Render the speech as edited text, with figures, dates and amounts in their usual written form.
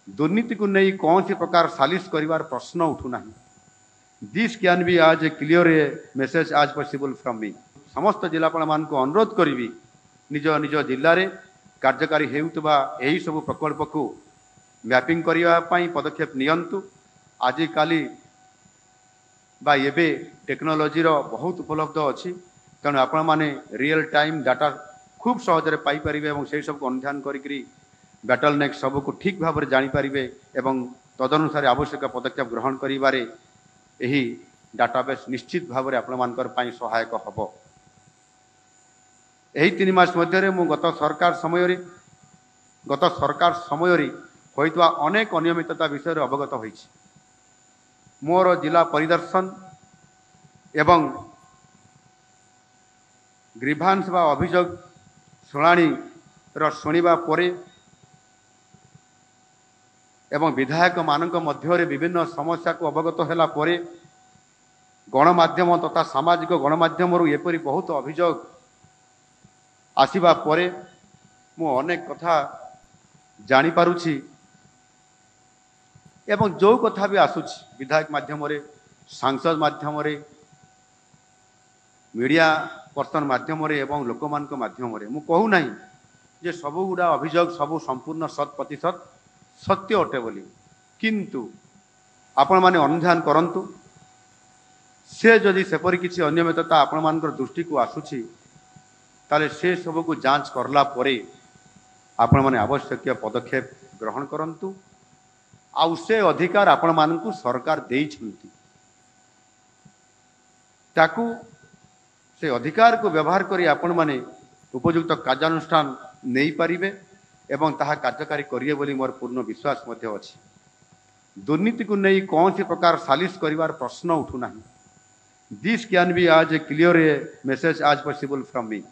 दुर्नीति को नहीं कौन सी प्रकार सालिश करिवार प्रश्न उठुना। दिस कैन बी आज ए क्लियर ए मेसेज आज पॉसिबल फ्रॉम मी। समस्त जिलापाल मान को अनुरोध करी निज निज जिले में कार्यकारी हेउतबा एही सब प्रकल्प को मैपिंग करने पदक्षेप नियंतु। आज काली बा एबे टेक्नोलोजी रो बहुत उपलब्ध अच्छी तेणु आपण माने रियल टाइम डाटा खूब सहजरे पाई परिबे एवं से सब को अनुध्यान करी बैटल नेक सब को ठीक भाव में जानीपारे एवं तदनुसार आवश्यक पदक्षेप ग्रहण करिबारे एही डाटाबेस निश्चित भाव में आपण मानकर पाई सहायक हबो। एही 3 मास मध्य मु गत सरकार समय होइतवा अनेक अनियमितता विषय अवगत होइछि। मोर जिला परिदर्शन एवं ग्रीभांस बा अभियोग शुणाणी शुणा परे एवं विधायक मानक मध्य विभिन्न समस्या को अवगत होला परे गणमाध्यम तथा सामाजिक गणमाध्यम एपरी बहुत अभियोग आसीबा परे मु अनेक कथा जानी पारुछि एवं जो कथा भी आसुछि विधायक माध्यम रे सांसद माध्यम रे मीडिया पर्सन माध्यम रे एवं लोकमान माध्यम रे मु कहू नहीं जे सब गुड़ा अभियोग सब संपूर्ण 100% सत्य अटे बोली, किंतु आपण माने अनुध्यान करंतु से जदि सेपरी किसी अनियमितता आपण मानकर दृष्टि को आसुछि ताले से सब को जांच करला परे आपण माने आवश्यक पदक्षेप ग्रहण करंतु। आउ से अधिकार आपण मानकु सरकार देई छंती ताकू से अधिकार को व्यवहार करी आपण माने उपयुक्त कार्यानुष्ठान नहीं पारिबे एवं ताहा कार्यकारी करिए बोली मोर पूर्ण विश्वास मध्य अछि। दुर्नीति को नहीं कौन सी प्रकार सालिश करिवार प्रश्न उठुना। दिस कैन बी आज ए क्लियर ए मेसेज आज पॉसिबल फ्रॉम मी।